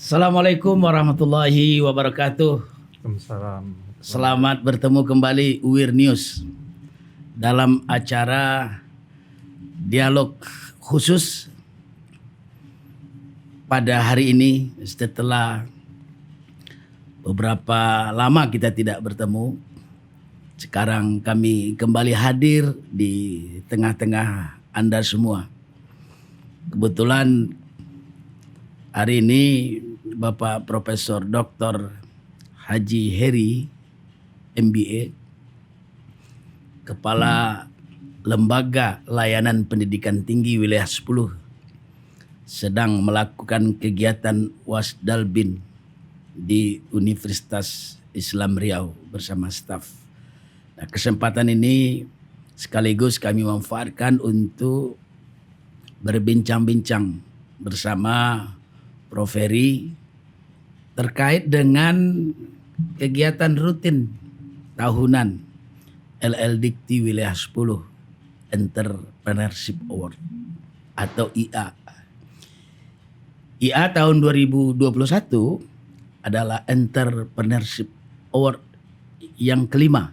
Assalamualaikum warahmatullahi wabarakatuh. Waalaikumsalam. Selamat bertemu kembali UIR News dalam acara dialog khusus pada hari ini setelah beberapa lama kita tidak bertemu. Sekarang kami kembali hadir di tengah-tengah Anda semua. Kebetulan hari ini Bapak Profesor Dr. Haji Heri MBA, Kepala Lembaga Layanan Pendidikan Tinggi Wilayah 10, sedang melakukan kegiatan Wasdalbin di Universitas Islam Riau bersama staf. Nah, kesempatan ini sekaligus kami manfaatkan untuk berbincang-bincang bersama Prof. Heri terkait dengan kegiatan rutin tahunan LLDikti Wilayah 10 Entrepreneurship Award atau IA. IA tahun 2021 adalah Entrepreneurship Award yang kelima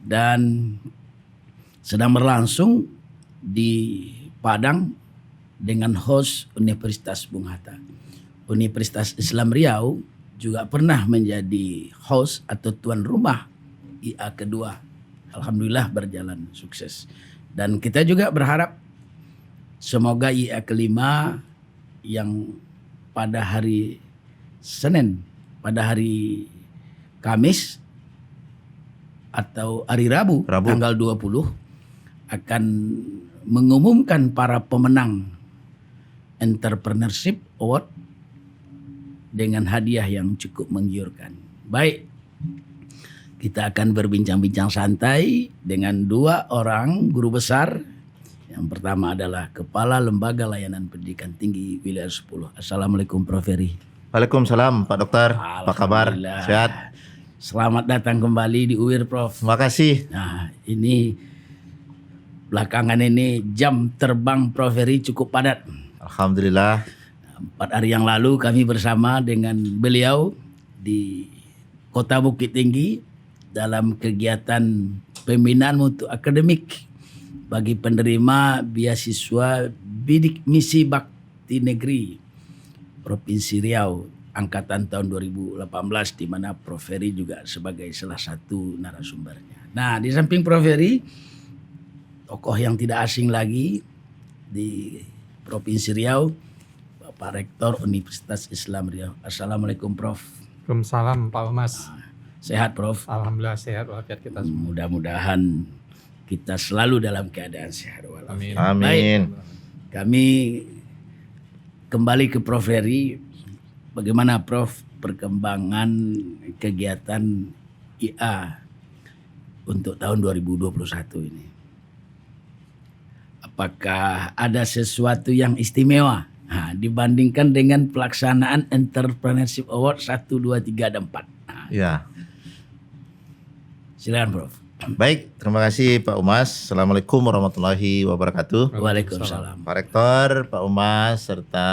dan sedang berlangsung di Padang dengan host Universitas Bung Hatta. Universitas Islam Riau juga pernah menjadi host atau tuan rumah IA kedua. Alhamdulillah berjalan sukses. Dan kita juga berharap semoga IA kelima yang pada hari Senin, pada hari Kamis atau hari Rabu. Tanggal 20 akan mengumumkan para pemenang Entrepreneurship Award dengan hadiah yang cukup menggiurkan. Baik, kita akan berbincang-bincang santai dengan dua orang guru besar. Yang pertama adalah Kepala Lembaga Layanan Pendidikan Tinggi Wilayah 10. Assalamualaikum Prof. Heri. Waalaikumsalam Pak Dokter, apa kabar? Sehat? Selamat datang kembali di UIR, Prof. Terima kasih. Nah, ini belakangan ini jam terbang Prof. Heri cukup padat. Alhamdulillah. 4 hari yang lalu kami bersama dengan beliau di Kota Bukit Tinggi dalam kegiatan pembinaan mutu akademik bagi penerima beasiswa bidik misi bakti negeri Provinsi Riau angkatan tahun 2018, di mana Prof. Heri juga sebagai salah satu narasumbernya. Nah, di samping Prof. Heri, tokoh yang tidak asing lagi di Provinsi Riau, Bapak Rektor Universitas Islam Riau. Assalamualaikum Prof. Waalaikumsalam Pak Mas. Sehat Prof? Alhamdulillah sehat walafiat kita semua. Mudah-mudahan kita selalu dalam keadaan sehat walafiat. Amin. Baik, kami kembali ke Prof. Heri. Bagaimana Prof perkembangan kegiatan IA untuk tahun 2021 ini? Apakah ada sesuatu yang istimewa dibandingkan dengan pelaksanaan Entrepreneurship Award 1, 2, 3, dan 4? Ya. Silakan Prof. Baik, terima kasih Pak Umas. Assalamualaikum warahmatullahi wabarakatuh. Waalaikumsalam. Pak Rektor, Pak Umas, serta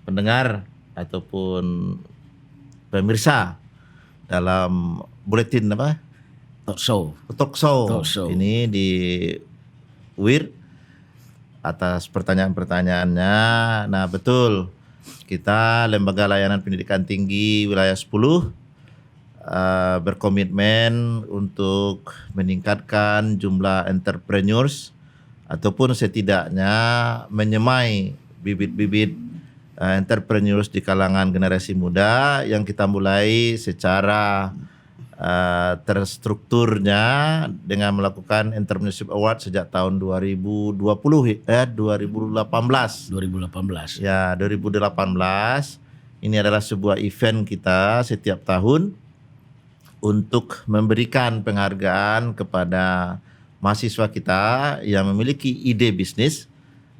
pendengar ataupun pemirsa dalam buletin apa? Talk show. Ini di UIR atas pertanyaan-pertanyaannya. Nah, betul. Kita Lembaga Layanan Pendidikan Tinggi Wilayah 10 berkomitmen untuk meningkatkan jumlah entrepreneurs ataupun setidaknya menyemai bibit-bibit entrepreneurs di kalangan generasi muda yang kita mulai secara terstrukturnya dengan melakukan Entrepreneurship Award sejak tahun 2018. Ya, 2018. Ini adalah sebuah event kita setiap tahun untuk memberikan penghargaan kepada mahasiswa kita yang memiliki ide bisnis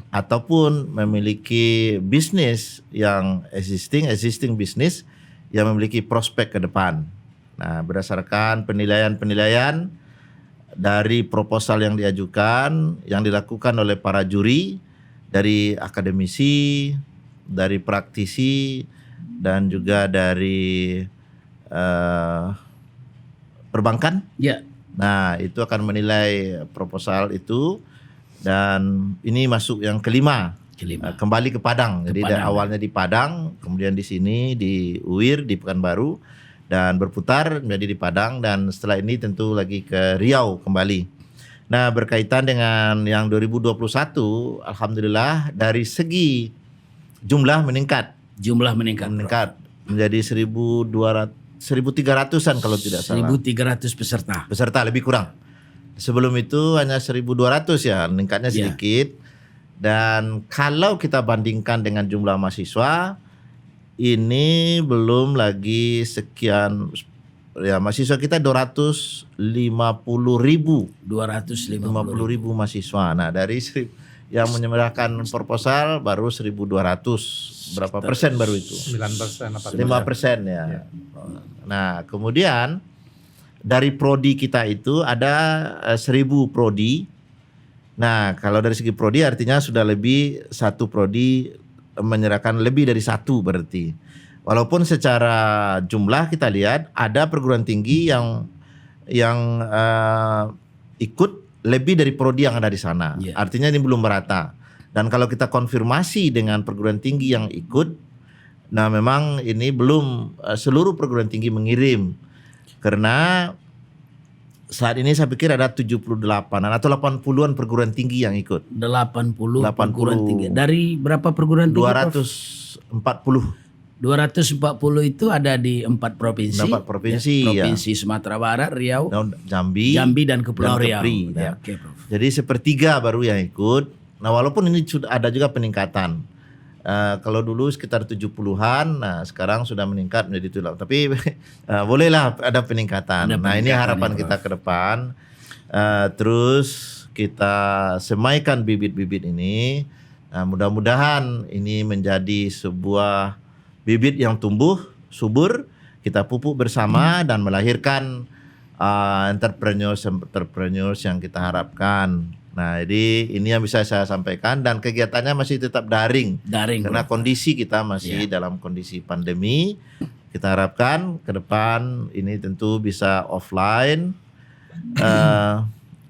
ataupun memiliki bisnis yang existing bisnis yang memiliki prospek ke depan. Nah, berdasarkan penilaian-penilaian dari proposal yang diajukan, yang dilakukan oleh para juri, dari akademisi, dari praktisi dan juga dari perbankan. Ya, Nah, itu akan menilai proposal itu dan ini masuk yang kelima. Kembali ke Padang. Jadi awalnya di Padang, kemudian di sini di UIR di Pekanbaru dan berputar menjadi di Padang dan setelah ini tentu lagi ke Riau kembali. Nah, berkaitan dengan yang 2021, alhamdulillah dari segi jumlah meningkat. Meningkat menjadi 1.300-an kalau tidak salah. 1.300 peserta Lebih kurang. Sebelum itu hanya 1.200 ya, meningkatnya sedikit. Dan kalau kita bandingkan dengan jumlah mahasiswa, ini belum lagi sekian ya, mahasiswa kita 250.000 mahasiswa. Nah, dari yang menyerahkan proposal baru 1.200. Berapa persen baru itu? 9% apa? 5% ya. Nah, kemudian dari prodi kita itu ada 1.000 prodi. Nah, kalau dari segi prodi artinya sudah lebih satu prodi menyerahkan lebih dari satu berarti. Walaupun secara jumlah kita lihat ada perguruan tinggi yang ikut lebih dari prodi yang ada di sana. Artinya ini belum merata. Dan kalau kita konfirmasi dengan perguruan tinggi yang ikut, nah memang ini belum seluruh perguruan tinggi mengirim. Karena saat ini saya pikir ada 78-an atau 80-an perguruan tinggi yang ikut. 80 perguruan tinggi. Dari berapa perguruan tinggi? 240. 240 itu ada di 4 provinsi. 4 provinsi ya. Provinsi Sumatera Barat, Riau, Jambi dan Kepulauan Riau. Ya. Oke, Prof. Jadi sepertiga baru yang ikut. Nah, walaupun ini sudah ada juga peningkatan. Kalau dulu sekitar 70-an, nah sekarang sudah meningkat menjadi 70. Tapi bolehlah ada peningkatan. Nah, ini harapan kita ke depan. Terus kita semaikan bibit-bibit ini. Nah, mudah-mudahan ini menjadi sebuah bibit yang tumbuh subur, kita pupuk bersama dan melahirkan entrepreneurs yang kita harapkan. Nah, jadi ini yang bisa saya sampaikan dan kegiatannya masih tetap daring karena kondisi kita masih dalam kondisi pandemi. Kita harapkan ke depan ini tentu bisa offline.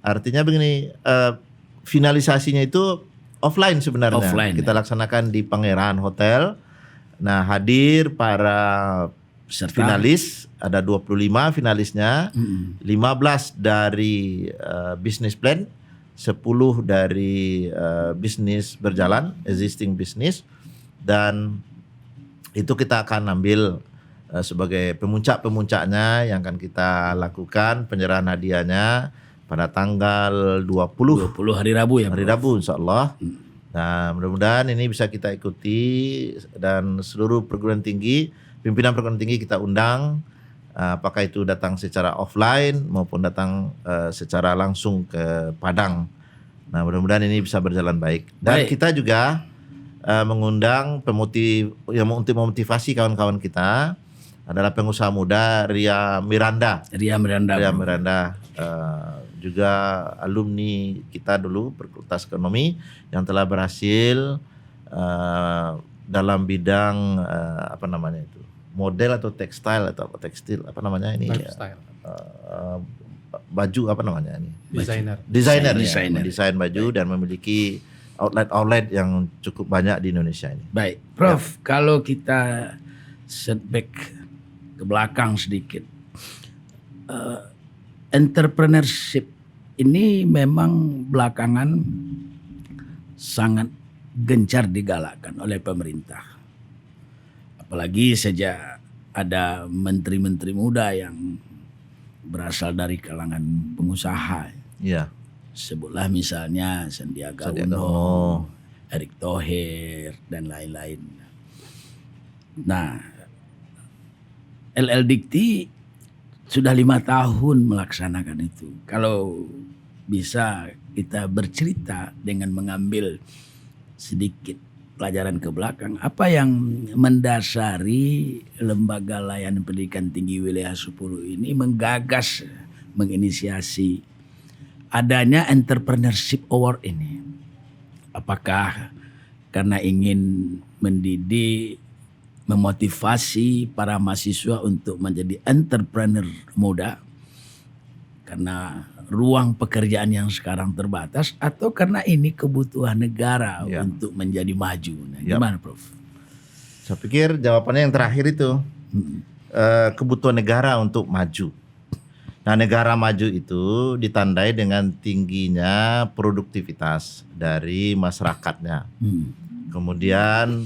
Artinya begini, finalisasinya itu offline sebenarnya. Kita laksanakan di Pangeran Hotel. Nah, hadir para finalis, ada 25 finalisnya, 15 dari business plan, 10 dari bisnis berjalan, existing business, dan itu kita akan ambil sebagai pemuncaknya yang akan kita lakukan penyerahan hadiahnya pada tanggal 20 hari Rabu ya. Hari Rabu insyaallah. Nah, mudah-mudahan ini bisa kita ikuti dan seluruh perguruan tinggi, pimpinan perguruan tinggi kita undang, apakah itu datang secara offline maupun datang secara langsung ke Padang. Nah, mudah-mudahan ini bisa berjalan baik. Dan kita juga mengundang yang untuk memotivasi kawan-kawan kita adalah pengusaha muda Ria Miranda. Juga alumni kita dulu Fakultas Ekonomi yang telah berhasil dalam bidang apa namanya itu, model atau tekstil apa namanya ini ya, baju apa namanya ini, desainer mendesain baju dan memiliki outlet yang cukup banyak di Indonesia ini. Baik, Prof, kalau kita setback ke belakang sedikit, entrepreneurship ini memang belakangan sangat gencar digalakkan oleh pemerintah. Apalagi sejak ada menteri-menteri muda yang berasal dari kalangan pengusaha. Iya. Sebutlah misalnya Sandiaga Uno, Erick Thohir, dan lain-lain. Nah, LL Dikti sudah 5 tahun melaksanakan itu. Kalau bisa kita bercerita dengan mengambil sedikit pelajaran ke belakang, apa yang mendasari Lembaga Layanan Pendidikan Tinggi Wilayah 10 ini menggagas, menginisiasi adanya Entrepreneurship Award ini? Apakah karena ingin mendidik, memotivasi para mahasiswa untuk menjadi entrepreneur muda karena ruang pekerjaan yang sekarang terbatas atau karena ini kebutuhan negara Ya. untuk menjadi maju. Nah, Ya. gimana, Prof? Saya pikir jawabannya yang terakhir itu kebutuhan negara untuk maju. Nah, negara maju itu ditandai dengan tingginya produktivitas dari masyarakatnya. Kemudian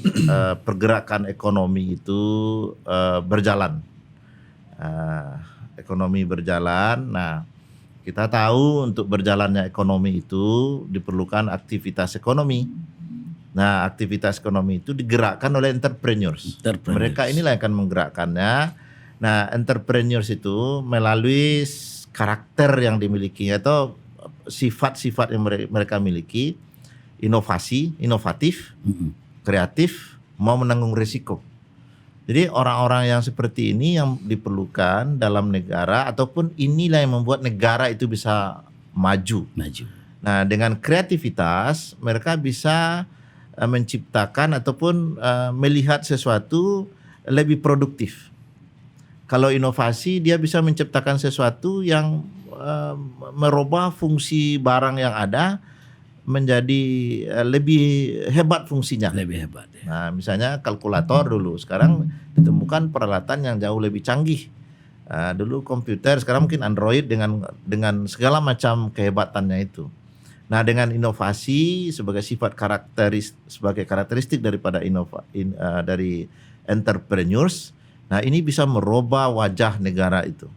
pergerakan ekonomi itu berjalan. Ekonomi berjalan. Nah, kita tahu untuk berjalannya ekonomi itu diperlukan aktivitas ekonomi. Nah, aktivitas ekonomi itu digerakkan oleh entrepreneurs. Mereka inilah yang akan menggerakkannya. Nah, entrepreneurs itu melalui karakter yang dimiliki atau sifat-sifat yang mereka miliki, inovatif, kreatif, mau menanggung risiko. Jadi orang-orang yang seperti ini yang diperlukan dalam negara ataupun inilah yang membuat negara itu bisa maju. Nah, dengan kreativitas mereka bisa menciptakan ataupun melihat sesuatu lebih produktif. Kalau inovasi dia bisa menciptakan sesuatu yang merubah fungsi barang yang ada menjadi lebih hebat fungsinya. Lebih hebat. Ya. Nah, misalnya kalkulator dulu, sekarang ditemukan peralatan yang jauh lebih canggih. Dulu komputer, sekarang mungkin Android dengan segala macam kehebatannya itu. Nah, dengan inovasi sebagai karakteristik daripada dari entrepreneurs, nah ini bisa merubah wajah negara itu.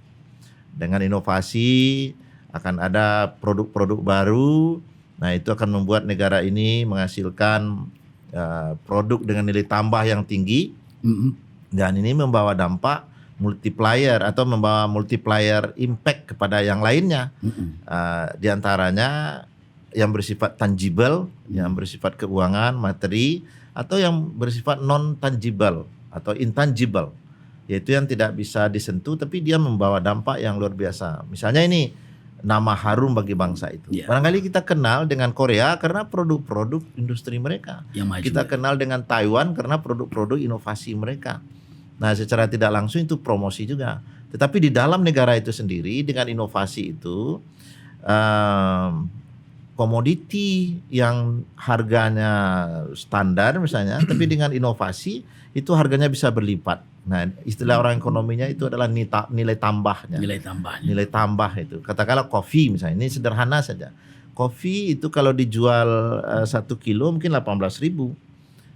Dengan inovasi akan ada produk-produk baru. Nah, itu akan membuat negara ini menghasilkan produk dengan nilai tambah yang tinggi. Dan ini membawa dampak multiplier atau membawa multiplier impact kepada yang lainnya. Di antaranya yang bersifat tangible, yang bersifat keuangan, materi, atau yang bersifat non-tangible atau intangible, yaitu yang tidak bisa disentuh tapi dia membawa dampak yang luar biasa. Misalnya ini nama harum bagi bangsa itu. Yeah. Barangkali kita kenal dengan Korea karena produk-produk industri mereka. Yang maju. Kita kenal dengan Taiwan karena produk-produk inovasi mereka. Nah, secara tidak langsung itu promosi juga. Tetapi di dalam negara itu sendiri dengan inovasi itu komoditi yang harganya standar misalnya, tapi dengan inovasi itu harganya bisa berlipat. Nah, istilah orang ekonominya itu adalah nilai tambahnya. Nilai tambah itu. Katakanlah kopi misalnya, ini sederhana saja. Kopi itu kalau dijual 1 kilo mungkin 18.000.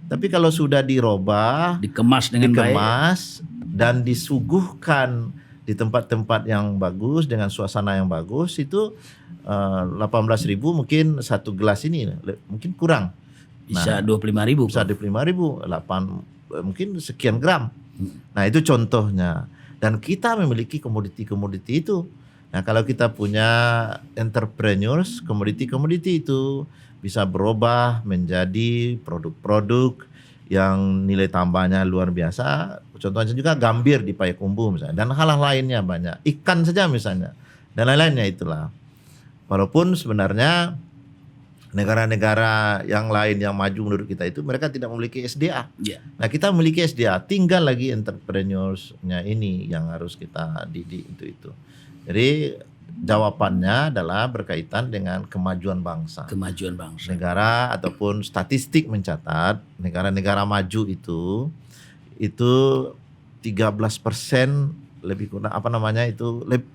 Tapi kalau sudah dirobah, dikemas dengan baik dan disuguhkan di tempat-tempat yang bagus dengan suasana yang bagus, itu 18.000 mungkin satu gelas ini mungkin kurang. Bisa 25.000. Bisa 25.000, mungkin sekian gram. Nah, itu contohnya. Dan kita memiliki komoditi-komoditi itu. Nah, kalau kita punya entrepreneurs, komoditi-komoditi itu bisa berubah menjadi produk-produk yang nilai tambahnya luar biasa. Contohnya juga gambir di Payakumbuh misalnya. Dan hal-hal lainnya banyak. Ikan saja misalnya. Dan lain-lainnya itulah. Walaupun sebenarnya negara-negara yang lain yang maju menurut kita itu mereka tidak memiliki SDA. Yeah. Nah, kita memiliki SDA, tinggal lagi entrepreneurs-nya ini yang harus kita didik untuk itu. Jadi jawabannya adalah berkaitan dengan kemajuan bangsa. Negara ataupun statistik mencatat negara-negara maju itu 13% lebih kurang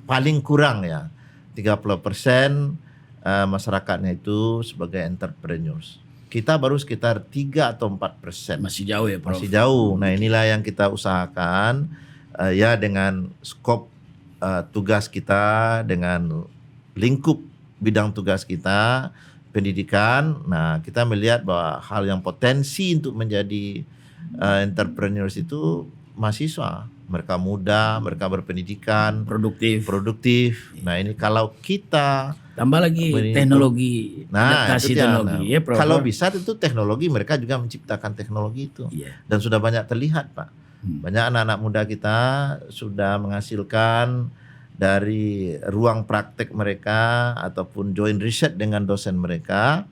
paling kurang ya. 30% masyarakatnya itu sebagai entrepreneurs. Kita baru sekitar 3 atau 4%. Masih jauh ya, Prof? Masih jauh. Nah, inilah yang kita usahakan ya dengan skop tugas kita, dengan lingkup bidang tugas kita, pendidikan. Nah, kita melihat bahwa hal yang potensi untuk menjadi entrepreneurs itu mahasiswa. Mereka muda, mereka berpendidikan, produktif. Nah, ini kalau kita tambah lagi teknologi, adaptasi teknologi. Ya, Prof. Kalau bisa tentu teknologi, mereka juga menciptakan teknologi itu. Yeah. Dan sudah banyak terlihat, Pak. Banyak anak-anak muda kita sudah menghasilkan dari ruang praktek mereka ataupun joint research dengan dosen mereka.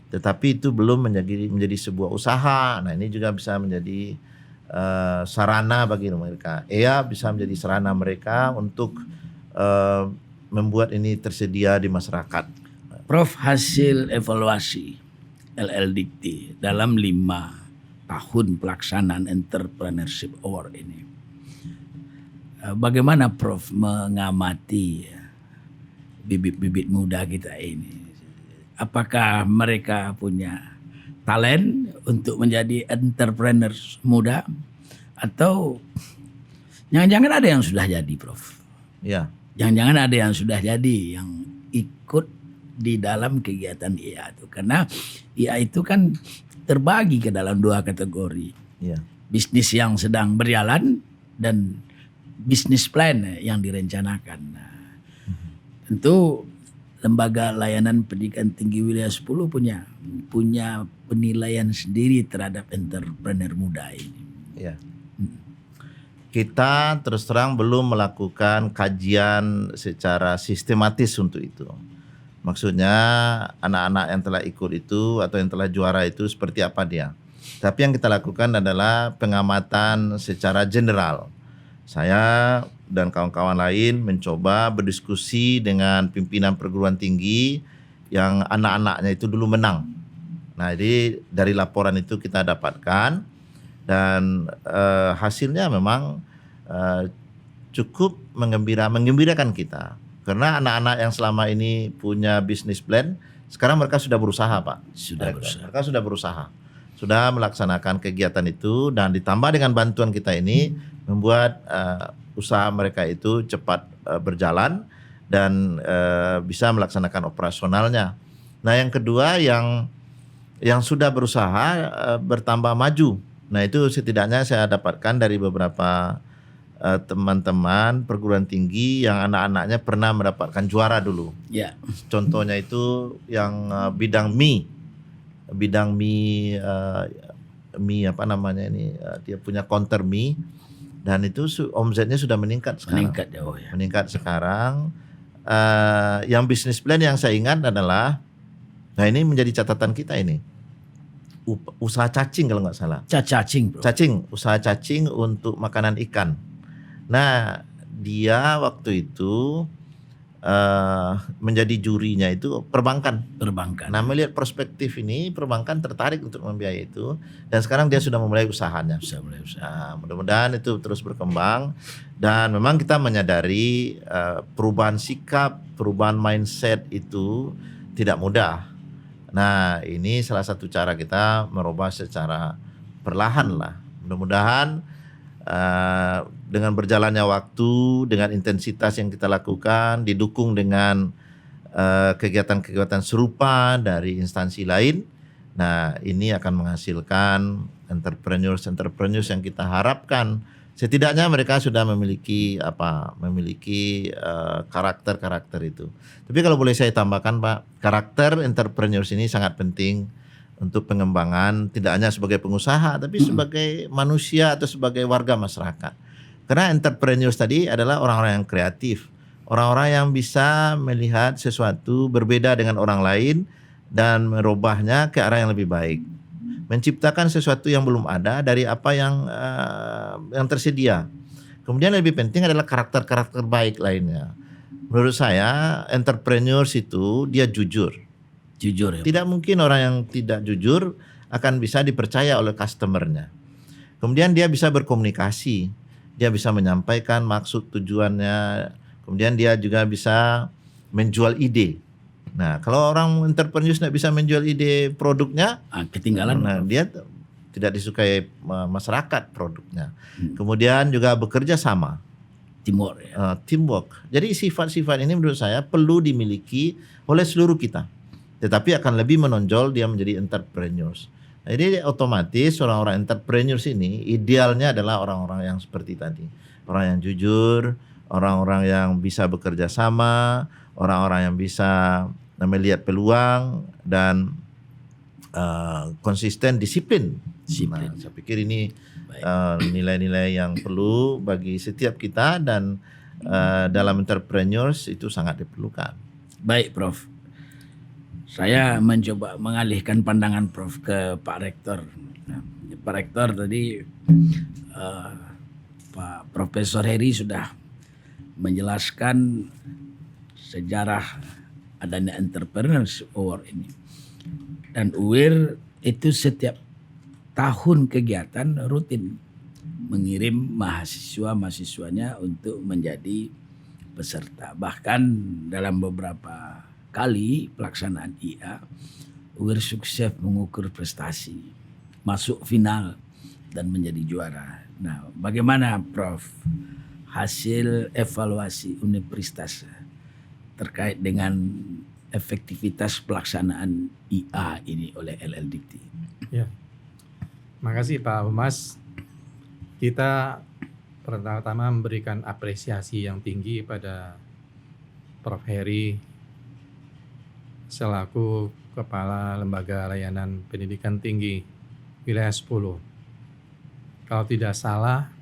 tetapi itu belum menjadi sebuah usaha. Nah, ini juga bisa menjadi sarana bagi mereka. EA bisa menjadi sarana mereka untuk membuat ini tersedia di masyarakat. Prof, hasil evaluasi LLDT dalam 5 tahun pelaksanaan Entrepreneurship Award ini, bagaimana Prof mengamati bibit-bibit muda kita ini? Apakah mereka punya talent untuk menjadi entrepreneur muda, atau jangan-jangan ada yang sudah jadi, Prof? Ya. Jangan-jangan ada yang sudah jadi yang ikut di dalam kegiatan IA itu, karena IA itu kan terbagi ke dalam 2 kategori. Ya. Bisnis yang sedang berjalan dan bisnis plan yang direncanakan. Nah, tentu Lembaga Layanan Pendidikan Tinggi Wilayah 10 punya penilaian sendiri terhadap entrepreneur muda ini. Ya. Kita terus terang belum melakukan kajian secara sistematis untuk itu. Maksudnya anak-anak yang telah ikut itu atau yang telah juara itu seperti apa dia. Tapi yang kita lakukan adalah pengamatan secara general. Saya dan kawan-kawan lain mencoba berdiskusi dengan pimpinan perguruan tinggi yang anak-anaknya itu dulu menang. Nah, jadi dari laporan itu kita dapatkan dan hasilnya memang cukup menggembirakan kita. Karena anak-anak yang selama ini punya bisnis plan, sekarang mereka sudah berusaha, Pak. Mereka sudah berusaha. Sudah melaksanakan kegiatan itu, dan ditambah dengan bantuan kita ini membuat usaha mereka itu cepat berjalan dan bisa melaksanakan operasionalnya. Nah, yang kedua yang sudah berusaha bertambah maju. Nah, itu setidaknya saya dapatkan dari beberapa teman-teman perguruan tinggi yang anak-anaknya pernah mendapatkan juara dulu. Ya. Contohnya itu yang bidang mie apa namanya ini, dia punya counter mie dan itu omsetnya sudah meningkat sekarang. Meningkat jauh ya. Meningkat sekarang. Yang bisnis plan yang saya ingat adalah, nah ini menjadi catatan kita ini, usaha cacing kalau nggak salah. Cacing, Bro. Usaha cacing untuk makanan ikan. Nah, dia waktu itu menjadi jurinya itu perbankan. Nah, melihat perspektif ini, perbankan tertarik untuk membiayai itu, dan sekarang dia sudah memulai usahanya. Nah, mudah-mudahan itu terus berkembang, dan memang kita menyadari perubahan sikap, perubahan mindset itu tidak mudah. Nah, ini salah satu cara kita merubah secara perlahan lah. Mudah-mudahan dengan berjalannya waktu, dengan intensitas yang kita lakukan, didukung dengan kegiatan-kegiatan serupa dari instansi lain, nah ini akan menghasilkan entrepreneurs yang kita harapkan. Setidaknya mereka sudah memiliki karakter-karakter itu. Tapi kalau boleh saya tambahkan, Pak, karakter entrepreneurs ini sangat penting untuk pengembangan, tidak hanya sebagai pengusaha, tapi sebagai manusia atau sebagai warga masyarakat. Karena entrepreneurs tadi adalah orang-orang yang kreatif, orang-orang yang bisa melihat sesuatu berbeda dengan orang lain dan merubahnya ke arah yang lebih baik, menciptakan sesuatu yang belum ada dari apa yang tersedia. Kemudian lebih penting adalah karakter-karakter baik lainnya. Menurut saya, entrepreneurs itu dia jujur ya. Tidak mungkin orang yang tidak jujur akan bisa dipercaya oleh customernya. Kemudian dia bisa berkomunikasi, dia bisa menyampaikan maksud tujuannya, kemudian dia juga bisa menjual ide. Nah, kalau orang entrepreneur tidak bisa menjual ide produknya, ketinggalan. Nah, dia tidak disukai masyarakat produknya. Kemudian juga bekerja sama. Teamwork. Jadi sifat-sifat ini menurut saya perlu dimiliki oleh seluruh kita. Tetapi akan lebih menonjol dia menjadi entrepreneurs. Nah, jadi otomatis orang-orang entrepreneurs ini idealnya adalah orang-orang yang seperti tadi. Orang yang jujur, orang-orang yang bisa bekerja sama, orang-orang yang bisa melihat peluang dan konsisten, disiplin. Nah, saya pikir ini nilai-nilai yang perlu bagi setiap kita dan dalam entrepreneurs itu sangat diperlukan. Baik, Prof. Saya mencoba mengalihkan pandangan Prof ke Pak Rektor. Nah, Pak Rektor tadi Pak Profesor Heri sudah menjelaskan sejarah adanya Entrepreneurs Award ini. Dan UIR itu setiap tahun kegiatan rutin mengirim mahasiswa-mahasiswanya untuk menjadi peserta. Bahkan dalam beberapa kali pelaksanaan IA, UIR sukses mengukur prestasi, masuk final dan menjadi juara. Nah, bagaimana Prof hasil evaluasi universitas terkait dengan efektivitas pelaksanaan IA ini oleh LLDikti? Ya, makasih Pak Humas. Kita pertama-tama memberikan apresiasi yang tinggi pada Prof Heri selaku Kepala Lembaga Layanan Pendidikan Tinggi Wilayah 10. Kalau tidak salah,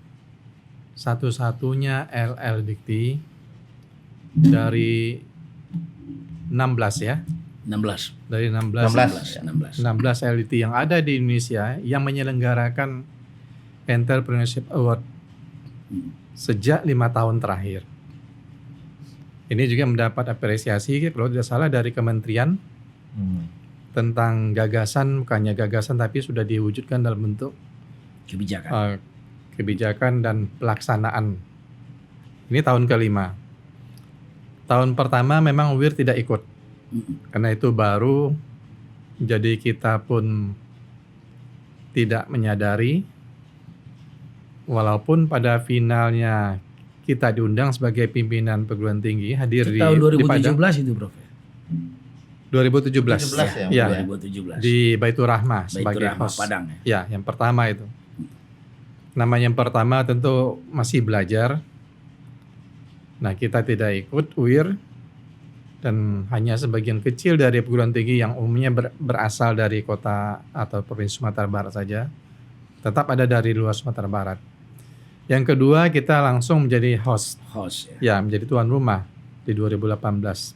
satu-satunya LLDikti dari 16 ya. 16. Dari 16 16. 16 LDT yang ada di Indonesia yang menyelenggarakan Entrepreneurship Award sejak 5 tahun terakhir. Ini juga mendapat apresiasi kalau tidak salah dari Kementerian tentang gagasan, bukannya gagasan tapi sudah diwujudkan dalam bentuk Kebijakan. kebijakan dan pelaksanaan. Ini tahun kelima. Tahun pertama memang UIR tidak ikut. Karena itu baru, jadi kita pun tidak menyadari, walaupun pada finalnya kita diundang sebagai pimpinan perguruan tinggi hadir di Tahun Padang. 2017 itu Prof. 2017 17 ya, 2017. di Baitur Rahmah Baitur sebagai Rahmah host. Padang. Ya, yang pertama itu. Namanya yang pertama tentu masih belajar. Nah, kita tidak ikut UIR dan hanya sebagian kecil dari perguruan tinggi yang umumnya berasal dari kota atau provinsi Sumatera Barat saja. Tetap ada dari luar Sumatera Barat. Yang kedua, kita langsung menjadi host. Host ya. Ya, menjadi tuan rumah di 2018.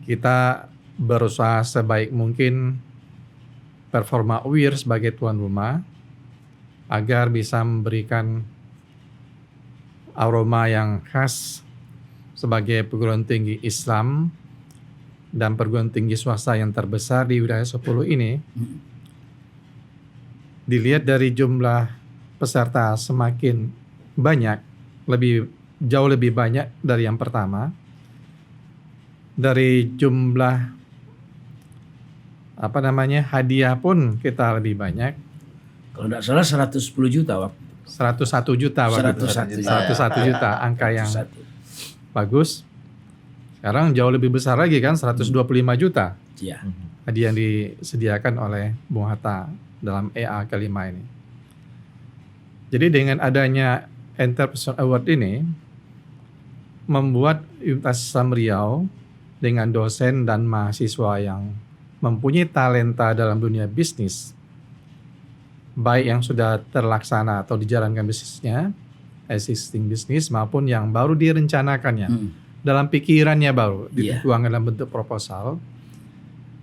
Kita berusaha sebaik mungkin performa UIR sebagai tuan rumah agar bisa memberikan aroma yang khas sebagai perguruan tinggi Islam dan perguruan tinggi swasta yang terbesar di wilayah 10 ini. Dilihat dari jumlah peserta semakin banyak, jauh lebih banyak dari yang pertama. Dari jumlah hadiah pun kita lebih banyak. Kalau tidak salah 110 juta waktu. 101 juta waktu itu. 101 juta, angka yang 101. bagus. Sekarang jauh lebih besar lagi kan, 125 juta Iya. hadiah yang disediakan oleh Bung Hatta dalam EA kelima ini. Jadi dengan adanya Entrepreneur Award ini membuat Universitas Islam Riau dengan dosen dan mahasiswa yang mempunyai talenta dalam dunia bisnis, baik yang sudah terlaksana atau dijalankan bisnisnya, existing bisnis maupun yang baru direncanakannya, dalam pikirannya baru dituangkan dalam bentuk proposal,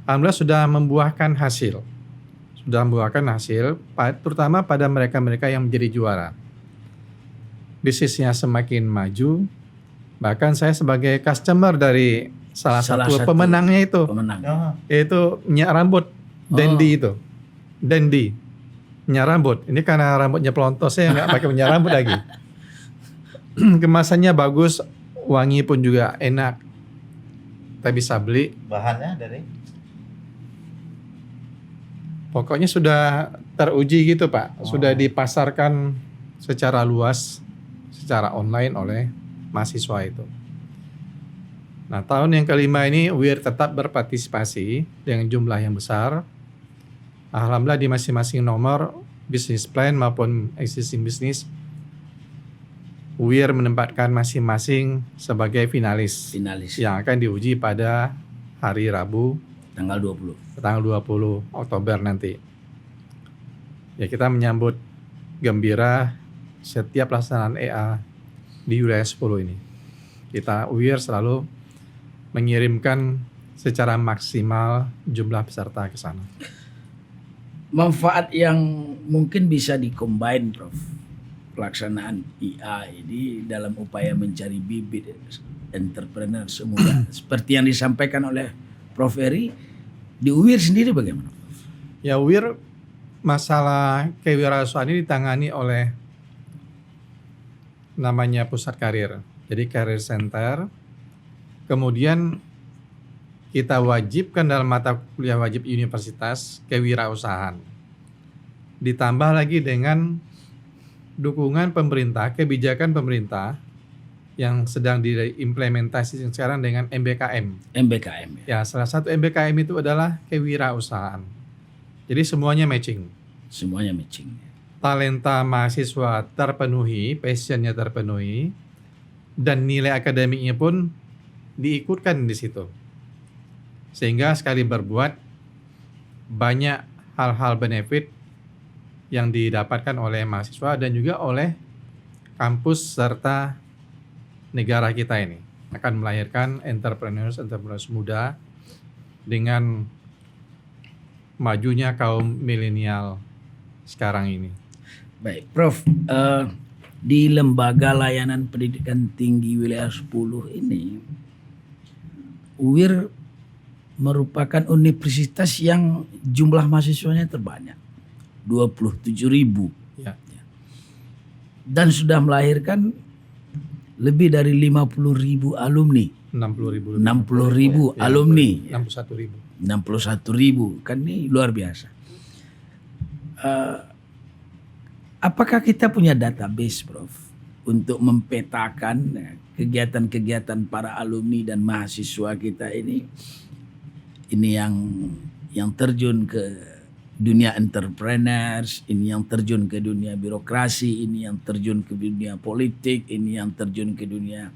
alhamdulillah sudah membuahkan hasil. Terutama pada mereka-mereka yang menjadi juara. Bisnisnya semakin maju, bahkan saya sebagai customer dari salah satu pemenangnya itu, yaitu minyak rambut, Dendi, minyak rambut. Ini karena rambutnya pelontos, saya nggak pakai minyak rambut lagi. Kemasannya bagus, wangi pun juga enak. Kita bisa beli. Bahannya dari? Pokoknya sudah teruji gitu Pak, sudah dipasarkan secara luas, secara online oleh mahasiswa itu. Nah, tahun yang kelima ini UIR tetap berpartisipasi dengan jumlah yang besar. Alhamdulillah di masing-masing nomor business plan maupun existing business, UIR menempatkan masing-masing sebagai finalis yang akan diuji pada hari Rabu tanggal 20 Oktober nanti. Ya, kita menyambut gembira setiap pelaksanaan EA di wilayah 10 ini. Kita UIR selalu mengirimkan secara maksimal jumlah peserta ke sana. Manfaat yang mungkin bisa dikombin, Prof, pelaksanaan IA ini dalam upaya mencari bibit entrepreneur semuda seperti yang disampaikan oleh Prof Eri, di UIR sendiri bagaimana? Ya, UIR masalah kewirausahaan ini ditangani oleh namanya pusat karir. Jadi career center. Kemudian kita wajibkan dalam mata kuliah wajib universitas kewirausahaan. Ditambah lagi dengan dukungan pemerintah, kebijakan pemerintah yang sedang diimplementasi sekarang dengan MBKM. MBKM ya. Ya, salah satu MBKM itu adalah kewirausahaan. Jadi semuanya matching. Semuanya matching. Talenta mahasiswa terpenuhi, passionnya terpenuhi, dan nilai akademiknya pun diikutkan di situ. Sehingga sekali berbuat banyak hal-hal benefit yang didapatkan oleh mahasiswa dan juga oleh kampus serta negara kita ini. Akan melahirkan entrepreneurs muda dengan majunya kaum milenial sekarang ini. Baik, Prof, di Lembaga Layanan Pendidikan Tinggi Wilayah 10 ini, UIR merupakan universitas yang jumlah mahasiswanya terbanyak, 27.000. Ya. Dan sudah melahirkan lebih dari 50.000 alumni. 60.000 60.000 alumni. 61.000. 61.000, kan ini luar biasa. Apakah kita punya database, Prof, untuk mempetakan kegiatan-kegiatan para alumni dan mahasiswa kita ini yang terjun ke dunia entrepreneurs, ini yang terjun ke dunia birokrasi, ini yang terjun ke dunia politik, ini yang terjun ke dunia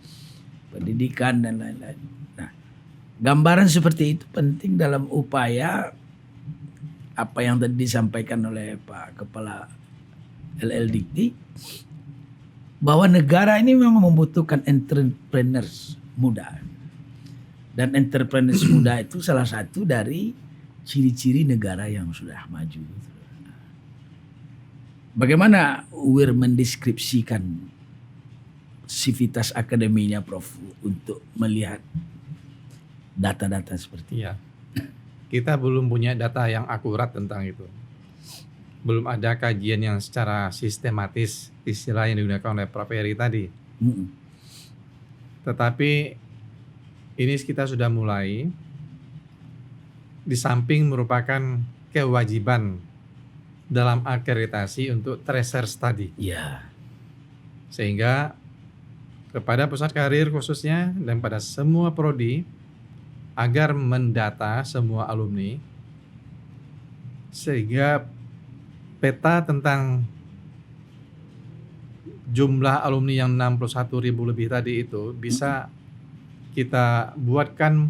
pendidikan dan lain-lain. Nah, gambaran seperti itu penting dalam upaya apa yang tadi disampaikan oleh Pak Kepala LLDikti, bahwa negara ini memang membutuhkan entrepreneurs muda. Dan entrepreneurs muda itu salah satu dari ciri-ciri negara yang sudah maju. Bagaimana UIR mendeskripsikan sivitas akademinya, Prof, untuk melihat data-data seperti Iya. Kita belum punya data yang akurat tentang itu. Belum ada kajian yang secara sistematis, istilah yang digunakan oleh Prof Eri tadi. Tetapi ini kita sudah mulai, di samping merupakan kewajiban dalam akreditasi untuk tracer study. ya. Sehingga kepada pusat karir khususnya dan pada semua prodi agar mendata semua alumni sehingga peta tentang jumlah alumni yang 61.000 lebih tadi itu bisa kita buatkan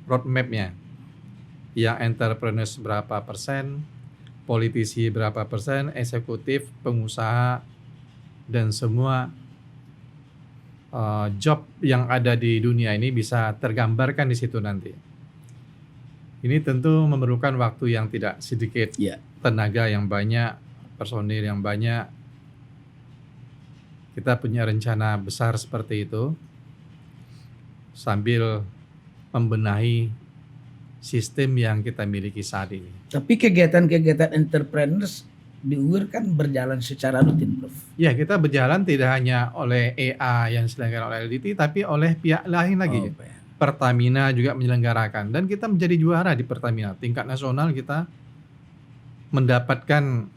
roadmap-nya. Yang entrepreneurs berapa persen, politisi berapa persen, eksekutif, pengusaha, dan semua job yang ada di dunia ini bisa tergambarkan di situ nanti. Ini tentu memerlukan waktu yang tidak sedikit, Ya. tenaga yang banyak, personil yang banyak. Kita punya rencana besar seperti itu sambil membenahi sistem yang kita miliki saat ini. Tapi kegiatan-kegiatan entrepreneurs di UIR kan berjalan secara rutin, Prof. Ya, kita berjalan tidak hanya oleh EA yang diselenggarakan oleh LDT, tapi oleh pihak lain lagi. Oh, ya. Pertamina juga menyelenggarakan dan kita menjadi juara di Pertamina. Tingkat nasional kita mendapatkan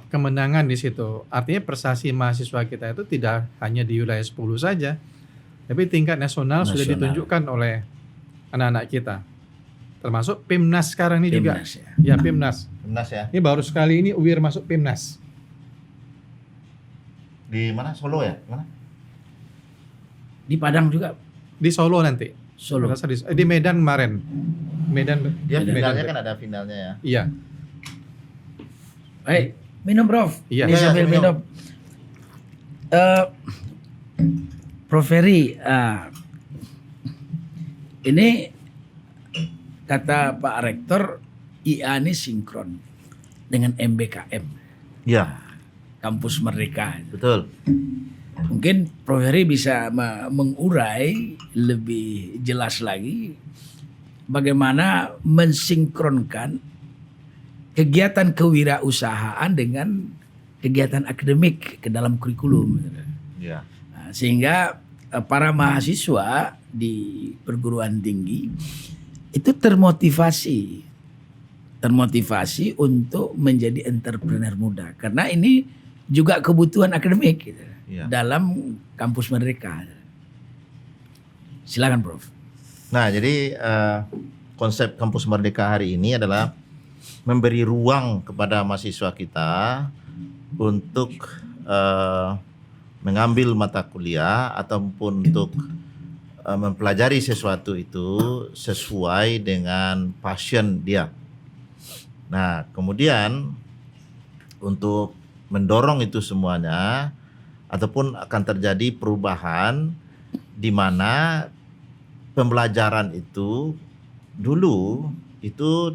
kemenangan di situ. Artinya prestasi mahasiswa kita itu tidak hanya di wilayah 10 saja, tapi tingkat nasional sudah ditunjukkan oleh anak-anak kita. Termasuk PIMNAS sekarang ini juga. Timnas, ya. Ya, PIMNAS. Timnas ya. Ini baru sekali ini UIR masuk PIMNAS. Di mana? Solo ya? Mana? Di Padang juga, Di Solo nanti. Solo. Rasa di Medan kemarin. Medan. Dia Medan. finalnya kan ada finalnya ya. Iya. Baik, minum, Prof. Iya. Ini Iya, sambil minum. minum. Prof Ferry, ini kata Pak Rektor, IA ini sinkron dengan MBKM, Ya, Kampus Merdeka. betul. Mungkin Prof. Heri bisa mengurai lebih jelas lagi bagaimana mensinkronkan kegiatan kewirausahaan dengan kegiatan akademik ke dalam kurikulum. Ya. Nah, sehingga para mahasiswa di perguruan tinggi itu termotivasi untuk menjadi entrepreneur muda, karena ini juga kebutuhan akademik gitu, Iya. dalam kampus Merdeka. Silakan Prof. Nah, jadi konsep Kampus Merdeka hari ini adalah memberi ruang kepada mahasiswa kita untuk mengambil mata kuliah ataupun untuk mempelajari sesuatu itu sesuai dengan passion dia. Nah, kemudian untuk mendorong itu semuanya ataupun akan terjadi perubahan di mana pembelajaran itu dulu itu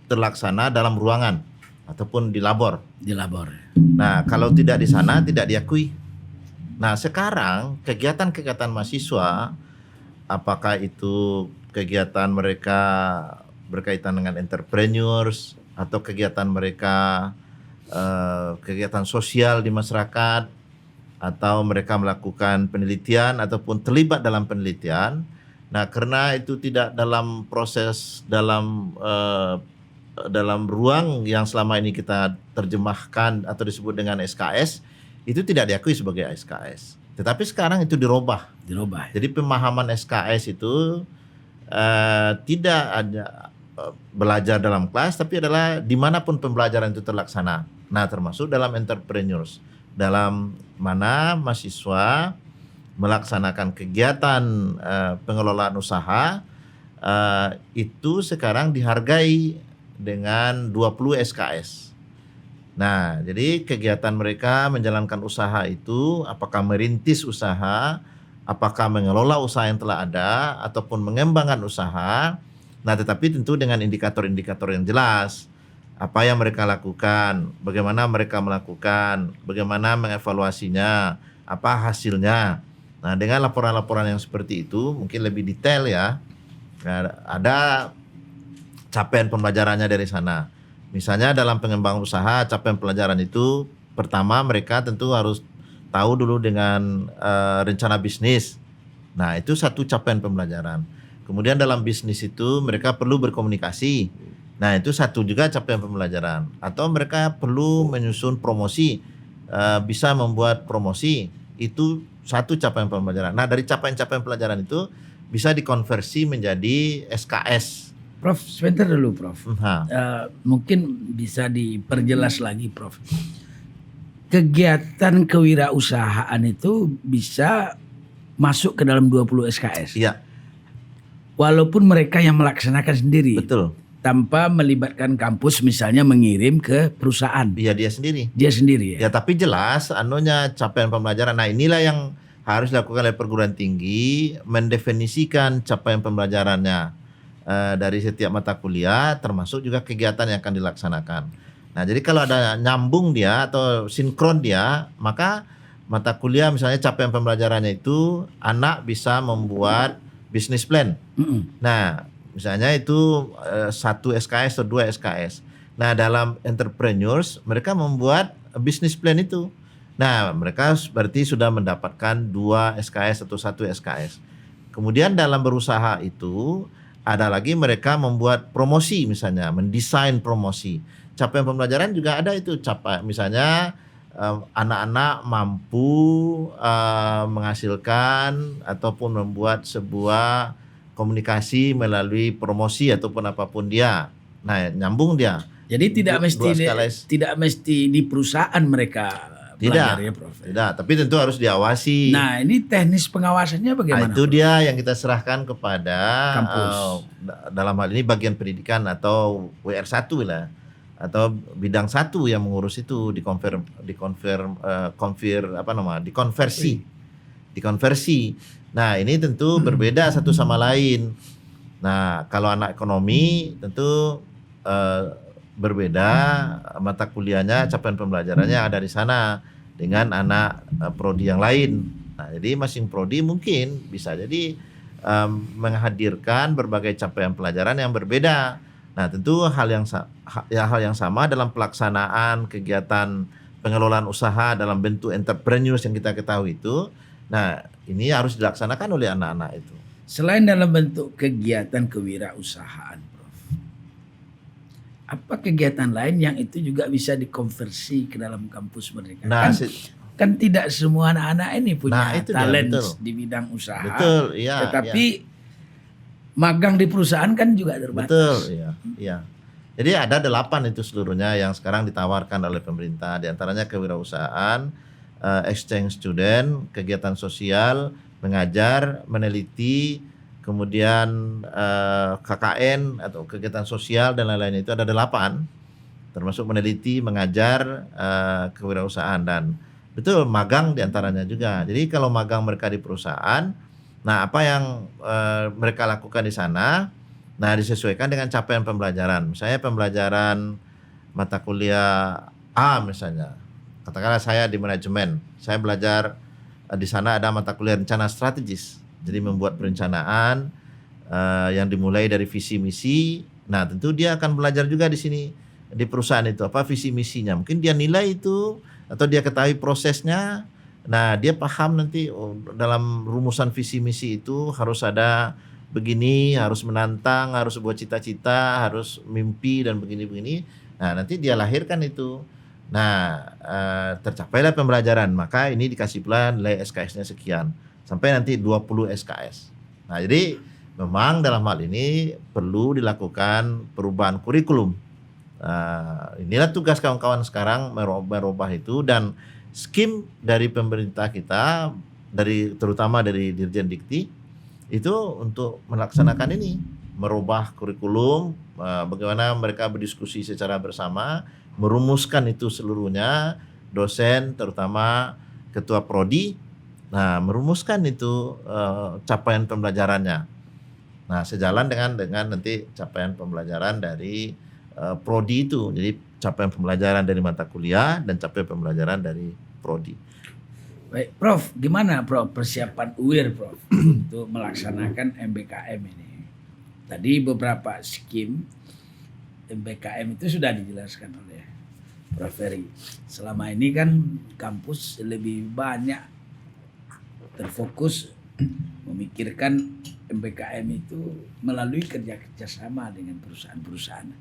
terlaksana dalam ruangan ataupun di labor. Di labor. Nah, kalau tidak di sana tidak diakui. Nah, sekarang kegiatan-kegiatan mahasiswa, apakah itu kegiatan mereka berkaitan dengan entrepreneurs atau kegiatan mereka kegiatan sosial di masyarakat, atau mereka melakukan penelitian ataupun terlibat dalam penelitian. Nah, karena itu tidak dalam proses dalam ruang yang selama ini kita terjemahkan atau disebut dengan SKS, itu tidak diakui sebagai SKS. Tetapi sekarang itu dirubah. Jadi pemahaman SKS itu tidak ada belajar dalam kelas, tapi adalah dimanapun pembelajaran itu terlaksana. Nah, termasuk dalam entrepreneurs, dalam mana mahasiswa melaksanakan kegiatan pengelolaan usaha, itu sekarang dihargai dengan 20 SKS. Nah, jadi kegiatan mereka menjalankan usaha itu, apakah merintis usaha, apakah mengelola usaha yang telah ada, ataupun mengembangkan usaha. Nah, tetapi tentu dengan indikator-indikator yang jelas. Apa yang mereka lakukan, bagaimana mereka melakukan, bagaimana mengevaluasinya, apa hasilnya. Nah, dengan laporan-laporan yang seperti itu mungkin lebih detail ya. Nah, ada capaian pembelajarannya dari sana. Misalnya dalam pengembangan usaha, capaian pelajaran itu pertama mereka tentu harus tahu dulu dengan rencana bisnis. Nah, itu satu capaian pembelajaran. Kemudian dalam bisnis itu mereka perlu berkomunikasi. Nah, itu satu juga capaian pembelajaran. Atau mereka perlu menyusun promosi, bisa membuat promosi, itu satu capaian pembelajaran. Nah, dari capaian-capaian pelajaran itu bisa dikonversi menjadi SKS. Prof, sebentar dulu Prof. Nah, Mungkin bisa diperjelas lagi Prof. Kegiatan kewirausahaan itu bisa masuk ke dalam 20 SKS. iya, Walaupun mereka yang melaksanakan sendiri. betul. Tanpa melibatkan kampus, misalnya mengirim ke perusahaan. Iya, dia sendiri. Dia sendiri ya. Ya, tapi jelas anunya capaian pembelajaran. Nah, inilah yang harus dilakukan oleh perguruan tinggi, mendefinisikan capaian pembelajarannya dari setiap mata kuliah, termasuk juga kegiatan yang akan dilaksanakan. Nah, jadi kalau ada nyambung dia atau sinkron dia, maka mata kuliah misalnya capaian pembelajarannya itu anak bisa membuat business plan. Nah, misalnya itu 1 SKS atau 2 SKS. Nah, dalam entrepreneurs mereka membuat business plan itu. Nah, mereka berarti sudah mendapatkan 2 SKS atau 1 SKS. Kemudian dalam berusaha itu ada lagi mereka membuat promosi, misalnya mendesain promosi. Capaian pembelajaran juga ada itu, misalnya anak-anak mampu menghasilkan ataupun membuat sebuah komunikasi melalui promosi ataupun apapun dia. Nah, nyambung dia. Jadi tidak mesti di perusahaan mereka belajar ya Prof. Tidak, tapi tentu harus diawasi. Nah, ini teknis pengawasannya bagaimana? Nah, itu dia yang kita serahkan kepada kampus. Dalam hal ini bagian pendidikan atau WR1 lah, atau bidang 1 yang mengurus itu dikonversi. Nah, ini tentu berbeda satu sama lain. Nah, kalau anak ekonomi tentu berbeda mata kuliahnya, capaian pembelajarannya ada di sana dengan anak prodi yang lain. Nah, jadi masing prodi mungkin bisa jadi menghadirkan berbagai capaian pelajaran yang berbeda. Nah, tentu hal yang sama dalam pelaksanaan kegiatan pengelolaan usaha dalam bentuk entrepreneurs yang kita ketahui itu. Nah, ini harus dilaksanakan oleh anak-anak itu. Selain dalam bentuk kegiatan kewirausahaan, Prof, apa kegiatan lain yang itu juga bisa dikonversi ke dalam kampus mereka? Nah, kan tidak semua anak-anak ini punya itu dia, talent betul. di bidang usaha. Betul, iya. Tetapi magang di perusahaan kan juga terbatas. Betul, iya. Jadi ada 8 itu seluruhnya yang sekarang ditawarkan oleh pemerintah. Di antaranya kewirausahaan, exchange student, kegiatan sosial, mengajar, meneliti, kemudian KKN atau kegiatan sosial dan lain-lain, itu ada 8, termasuk meneliti, mengajar, kewirausahaan, dan betul magang diantaranya juga. Jadi kalau magang mereka di perusahaan, nah apa yang mereka lakukan di sana, nah disesuaikan dengan capaian pembelajaran. Misalnya pembelajaran mata kuliah A misalnya, katakanlah saya di manajemen, saya belajar di sana ada mata kuliah rencana strategis. Jadi membuat perencanaan yang dimulai dari visi misi. Nah, tentu dia akan belajar juga di sini di perusahaan itu apa visi misinya. Mungkin dia nilai itu atau dia ketahui prosesnya. Nah, dia paham nanti dalam rumusan visi misi itu harus ada begini, harus menantang, harus buat cita-cita, harus mimpi dan begini-begini. Nah, nanti dia lahirkan itu. Nah, tercapailah pembelajaran, maka ini dikasih pula nilai SKS-nya sekian, sampai nanti 20 SKS. Nah, jadi memang dalam hal ini perlu dilakukan perubahan kurikulum. Inilah tugas kawan-kawan sekarang merubah itu, dan skim dari pemerintah kita, terutama dari Dirjen Dikti, itu untuk melaksanakan ini, merubah kurikulum, bagaimana mereka berdiskusi secara bersama, merumuskan itu seluruhnya, dosen terutama ketua prodi, nah merumuskan itu capaian pembelajarannya. Nah, sejalan dengan nanti capaian pembelajaran dari prodi itu. Jadi capaian pembelajaran dari mata kuliah dan capaian pembelajaran dari prodi. Baik, Prof, gimana Prof persiapan UIR, Prof, untuk melaksanakan MBKM ini? Tadi beberapa skim MBKM itu sudah dijelaskan oleh Prof Ferry. Selama ini kan kampus lebih banyak terfokus memikirkan MBKM itu melalui kerja sama dengan perusahaan-perusahaan.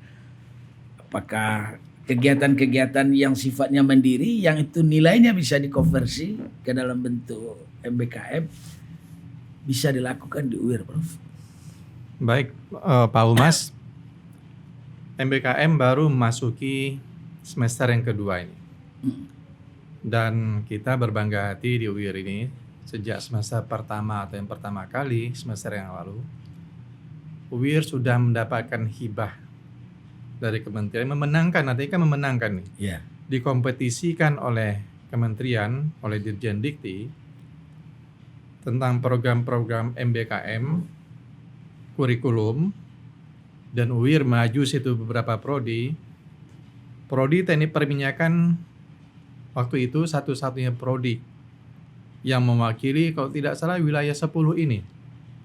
Apakah kegiatan-kegiatan yang sifatnya mandiri, yang itu nilainya bisa dikonversi ke dalam bentuk MBKM, bisa dilakukan di UIR, Prof? Baik, Pak Humas, MBKM baru memasuki semester yang kedua ini. Dan kita berbangga hati di UIR ini, sejak semester pertama atau yang pertama kali semester yang lalu, UIR sudah mendapatkan hibah dari kementerian, memenangkan nih. Ya. Dikompetisikan oleh kementerian, oleh Dirjen Dikti, tentang program-program MBKM, kurikulum, dan UIR maju situ beberapa prodi. Prodi Teknik Perminyakan waktu itu satu-satunya prodi yang mewakili, kalau tidak salah, wilayah 10 ini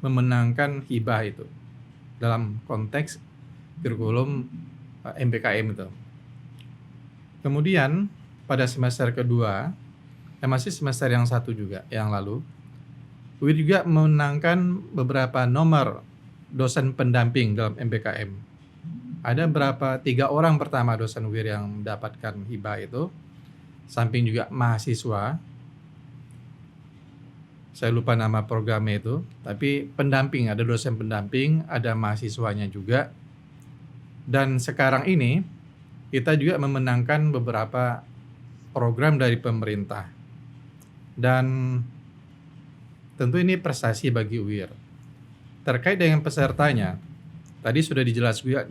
memenangkan hibah itu dalam konteks kurikulum MBKM itu. Kemudian pada semester kedua, masih semester yang satu juga yang lalu, UIR juga memenangkan beberapa nomor dosen pendamping dalam MBKM. Ada 3 orang pertama dosen UIR yang mendapatkan hibah itu, samping juga mahasiswa. Saya lupa nama programnya itu, tapi pendamping, ada dosen pendamping, ada mahasiswanya juga. Dan sekarang ini kita juga memenangkan beberapa program dari pemerintah. Dan tentu ini prestasi bagi UIR. Terkait dengan pesertanya, tadi sudah dijelaskan juga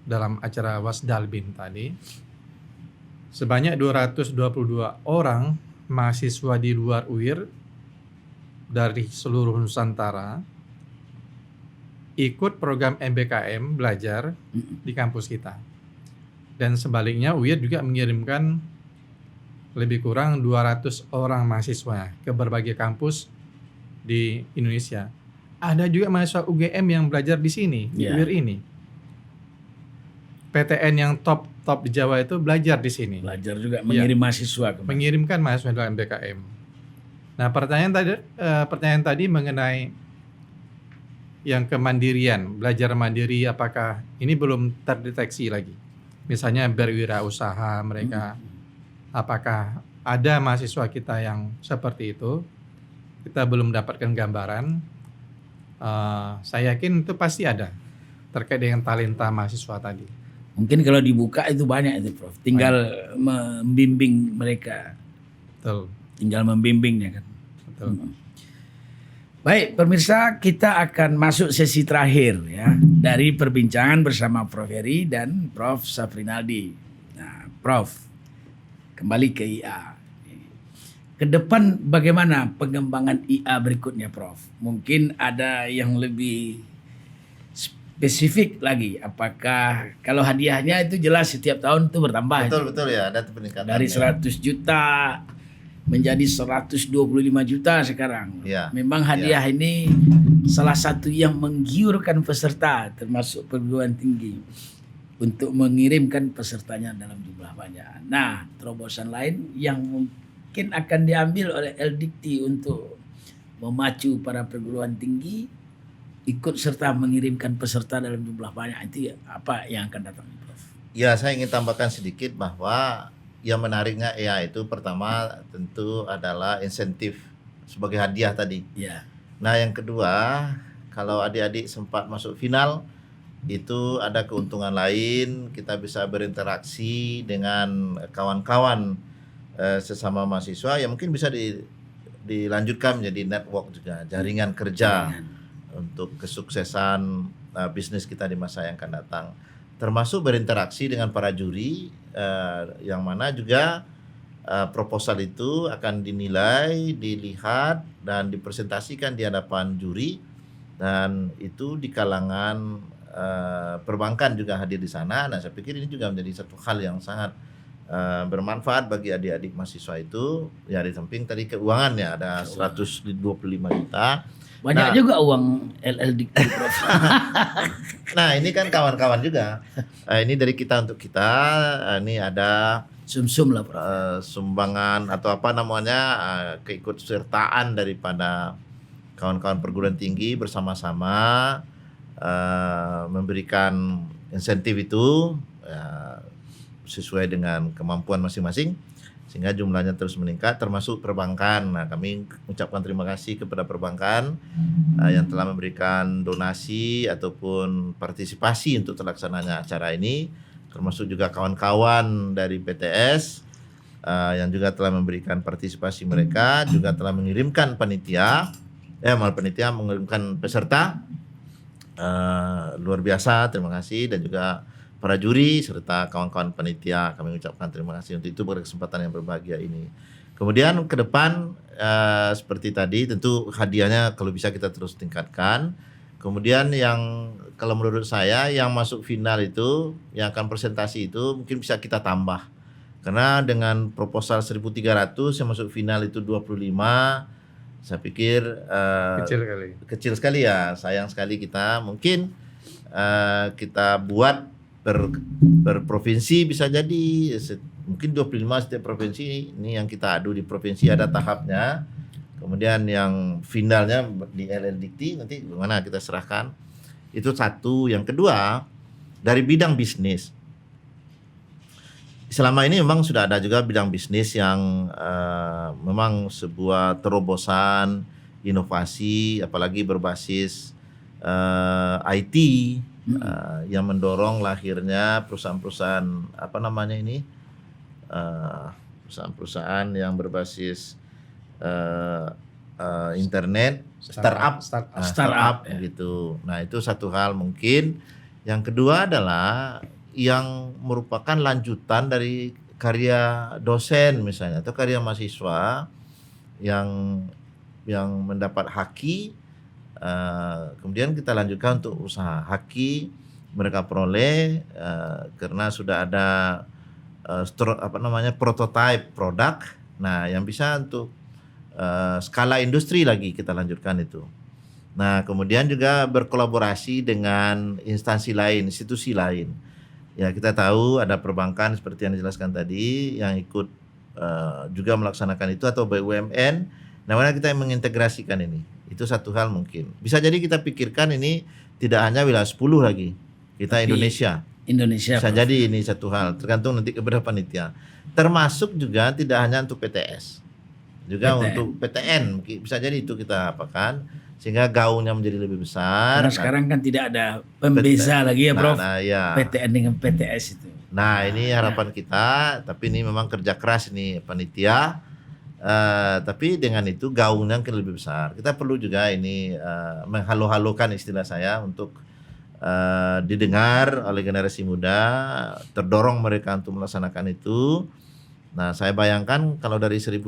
dalam acara Wasdalbin tadi, sebanyak 222 orang mahasiswa di luar UIR dari seluruh Nusantara ikut program MBKM belajar di kampus kita. Dan sebaliknya UIR juga mengirimkan lebih kurang 200 orang mahasiswa ke berbagai kampus di Indonesia. Ada juga mahasiswa UGM yang belajar di sini, di Ya. UIR ini. PTN yang top di Jawa itu belajar di sini. Belajar juga mengirim mahasiswa ke Mengirimkan mahasiswa dalam MBKM. Nah, pertanyaan tadi mengenai yang kemandirian, belajar mandiri, apakah ini belum terdeteksi lagi? Misalnya berwirausaha mereka, apakah ada mahasiswa kita yang seperti itu? Kita belum mendapatkan gambaran. Saya yakin itu pasti ada terkait dengan talenta mahasiswa tadi. Mungkin kalau dibuka itu banyak itu Prof. Tinggal membimbing mereka. Betul. Tinggal membimbingnya kan. Betul. Baik, pemirsa, kita akan masuk sesi terakhir ya dari perbincangan bersama Prof Heri dan Prof Safrinaldi. Nah, Prof, kembali ke IA. Ke depan bagaimana pengembangan IA berikutnya, Prof? Mungkin ada yang lebih spesifik lagi. Apakah kalau hadiahnya itu jelas setiap tahun itu bertambah. Betul ya, ada peningkatan. Dari 100 juta menjadi 125 juta sekarang. Ya. Memang hadiah ini salah satu yang menggiurkan peserta termasuk perguruan tinggi untuk mengirimkan pesertanya dalam jumlah banyak. Nah, terobosan lain yang mungkin akan diambil oleh LDikti untuk memacu para perguruan tinggi ikut serta mengirimkan peserta dalam jumlah banyak, itu apa yang akan datang, Prof? Ya, saya ingin tambahkan sedikit bahwa yang menariknya EA itu pertama tentu adalah insentif sebagai hadiah tadi. Ya. Nah, yang kedua, kalau adik-adik sempat masuk final itu ada keuntungan lain, kita bisa berinteraksi dengan kawan-kawan sesama mahasiswa yang mungkin bisa dilanjutkan menjadi network juga, jaringan kerja untuk kesuksesan bisnis kita di masa yang akan datang. Termasuk berinteraksi dengan para juri yang mana juga proposal itu akan dinilai, dilihat dan dipresentasikan di hadapan juri, dan itu di kalangan perbankan juga hadir di sana. Nah, saya pikir ini juga menjadi satu hal yang sangat bermanfaat bagi adik-adik mahasiswa itu. Ya, di samping tadi keuangannya ada 125 juta. Banyak juga uang LLDikti, Prof. Nah, ini kan kawan-kawan juga. Ini dari kita untuk kita. Ini ada Sum-sum lah, Prof. Sumbangan atau apa namanya, keikutsertaan daripada kawan-kawan perguruan tinggi bersama-sama memberikan insentif itu sesuai dengan kemampuan masing-masing, sehingga jumlahnya terus meningkat, termasuk perbankan. Nah, kami ucapkan terima kasih kepada perbankan yang telah memberikan donasi ataupun partisipasi untuk terlaksananya acara ini, termasuk juga kawan-kawan dari PTS yang juga telah memberikan partisipasi mereka, juga telah mengirimkan panitia mengirimkan peserta. Luar biasa, terima kasih. Dan juga para juri serta kawan-kawan panitia, kami ucapkan terima kasih untuk itu pada kesempatan yang berbahagia ini. Kemudian ke depan seperti tadi, tentu hadiahnya kalau bisa kita terus tingkatkan. Kemudian yang kalau menurut saya yang masuk final itu, yang akan presentasi itu mungkin bisa kita tambah. Karena dengan proposal 1.300 yang masuk final itu 25, saya pikir kecil sekali ya. Sayang sekali kita mungkin kita buat berprovinsi, bisa jadi mungkin 25 setiap provinsi. Ini yang kita adu di provinsi, ada tahapnya. Kemudian yang finalnya di LLDikti, nanti bagaimana kita serahkan. Itu satu. Yang kedua, dari bidang bisnis. Selama ini memang sudah ada juga bidang bisnis yang memang sebuah terobosan, inovasi, apalagi berbasis IT, yang mendorong lahirnya perusahaan-perusahaan perusahaan-perusahaan yang berbasis internet, startup gitu. Nah, itu satu hal mungkin. Yang kedua adalah yang merupakan lanjutan dari karya dosen misalnya, atau karya mahasiswa yang mendapat haki Kemudian kita lanjutkan untuk usaha haki mereka peroleh karena sudah ada prototype produk. Nah, yang bisa untuk skala industri lagi kita lanjutkan itu. Nah, kemudian juga berkolaborasi dengan instansi lain, institusi lain. Ya, kita tahu ada perbankan seperti yang dijelaskan tadi yang ikut juga melaksanakan itu atau BUMN. Nah, mana kita mengintegrasikan ini? Itu satu hal mungkin. Bisa jadi kita pikirkan ini tidak hanya wilayah 10 lagi. Kita Tapi Indonesia. Bisa Prof. jadi ini satu hal, tergantung nanti kepada panitia. Termasuk juga tidak hanya untuk PTS. Juga PTN. untuk PTN, bisa jadi itu kita apakan sehingga gaungnya menjadi lebih besar. Karena sekarang kan tidak ada pembeza lagi ya Prof. Ya. PTN dengan PTS itu. Nah, ini harapan kita, tapi ini memang kerja keras ini panitia. Tapi dengan itu gaungnya mungkin lebih besar. Kita perlu juga ini menghalo-halokan istilah saya untuk didengar oleh generasi muda, terdorong mereka untuk melaksanakan itu. Nah, saya bayangkan kalau dari 1.300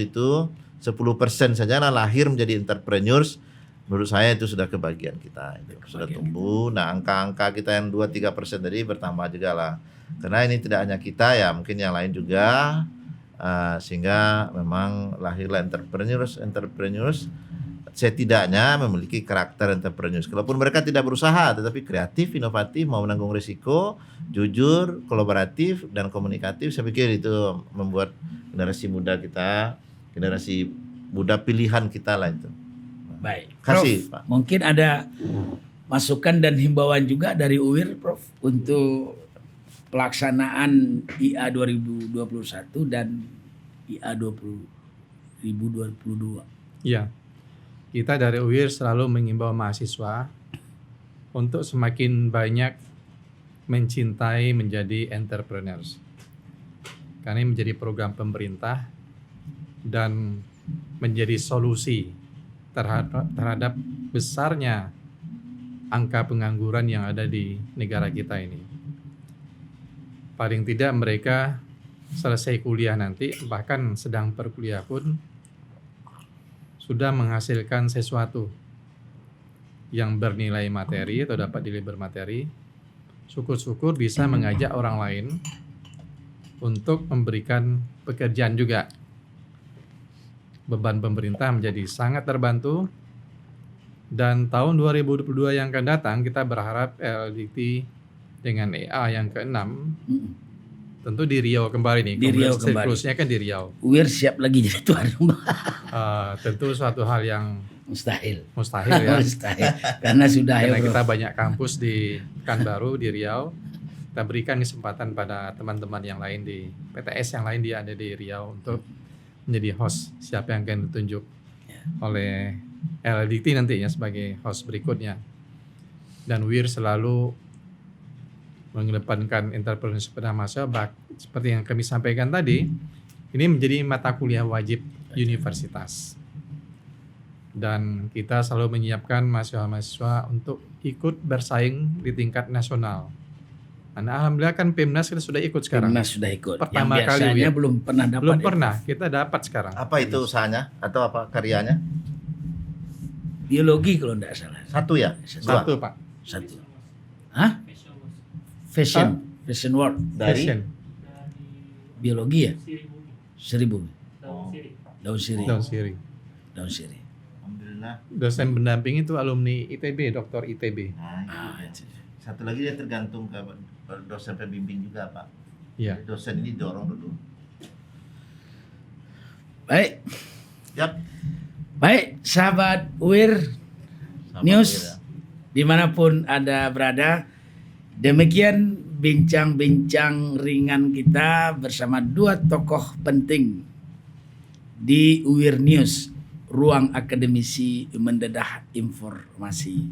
itu 10% saja lahir menjadi entrepreneurs, menurut saya itu sudah kebagian kita, itu sudah tumbuh. Nah, angka-angka kita yang 2-3% tadi bertambah juga lah. Karena ini tidak hanya kita ya, mungkin yang lain juga, sehingga memang lahirlah entrepreneurs setidaknya memiliki karakter entrepreneurs. Kalaupun mereka tidak berusaha, tetapi kreatif, inovatif, mau menanggung risiko, jujur, kolaboratif, dan komunikatif, saya pikir itu membuat generasi muda kita, generasi muda pilihan kita lah itu. Baik. Kasih, Prof, Pak. mungkin ada masukan dan himbauan juga dari UIR Prof untuk pelaksanaan IA 2021 dan IA 2022. Iya. Kita dari UIR selalu mengimbau mahasiswa untuk semakin banyak mencintai menjadi entrepreneurs. Karena ini menjadi program pemerintah dan menjadi solusi terhadap besarnya angka pengangguran yang ada di negara kita ini. Paling tidak mereka selesai kuliah nanti, bahkan sedang perkuliah pun sudah menghasilkan sesuatu yang bernilai materi atau dapat dinilai bermateri. Syukur-syukur bisa mengajak orang lain untuk memberikan pekerjaan juga. Beban pemerintah menjadi sangat terbantu. Dan tahun 2022 yang akan datang kita berharap LDT dengan EA yang ke-6 tentu di Riau kembali nih. Di Riau kembali. Siklusnya kan di Riau. UIR siap lagi jadi tuan rumah. Tentu suatu hal yang Mustahil. mustahil ya. Mustahil. Karena sudah Karena ya Prof. kita banyak kampus di Pekanbaru, di Riau. Kita berikan kesempatan pada teman-teman yang lain di PTS yang lain dia ada di Riau untuk menjadi host siapa yang akan ditunjuk oleh LDT nantinya sebagai host berikutnya. Dan UIR selalu mengedepankan entrepreneurship pada mahasiswa, seperti yang kami sampaikan tadi, ini menjadi mata kuliah wajib universitas. Dan kita selalu menyiapkan mahasiswa-mahasiswa untuk ikut bersaing di tingkat nasional. Dan alhamdulillah kan PEMNAS kita sudah ikut sekarang. PEMNAS sudah ikut. Pertama yang kali, biasanya ya. belum pernah dapat. Belum ya. pernah, kita dapat sekarang. Apa itu usahanya atau apa karyanya? Biologi kalau tidak salah. Satu ya? Satu Pak. Satu. Hah? Fashion. Fashion world. Dari Fashion. Biologi ya? Seribu. Daun sirih. Daun sirih. Daun sirih. Alhamdulillah. Dosen pendamping itu alumni ITB, Dr. ITB. Nah, itu. Satu lagi dia tergantung ke dosen pembimbing juga, Pak. Iya. Dosen ini dorong dulu. Baik. Yap. Baik, sahabat UIR Sama News dia. dimanapun Anda berada. Demikian bincang-bincang ringan kita bersama dua tokoh penting di UIR News, ruang akademisi mendedah informasi.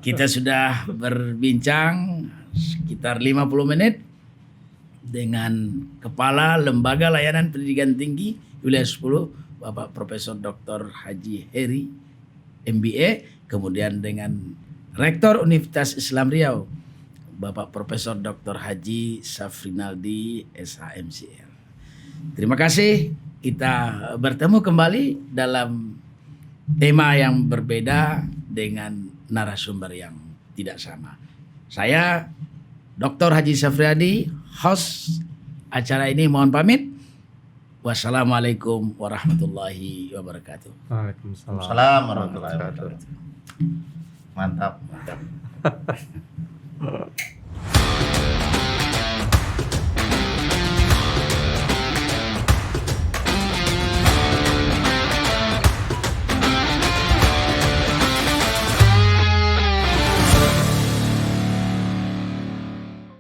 Kita sudah berbincang sekitar 50 menit dengan Kepala Lembaga Layanan Pendidikan Tinggi Wilayah 10, Bapak Profesor Dr. Haji Heri, MBA, kemudian dengan Rektor Universitas Islam Riau, Bapak Profesor Dr. Haji Safrinaldi, SHMCL. Terima kasih. Kita bertemu kembali dalam tema yang berbeda dengan narasumber yang tidak sama. Saya Dr. Haji Safriadi, host acara ini, mohon pamit. Wassalamualaikum warahmatullahi wabarakatuh. Waalaikumsalam. Assalamualaikum warahmatullahi wabarakatuh. Mantap. Mantap.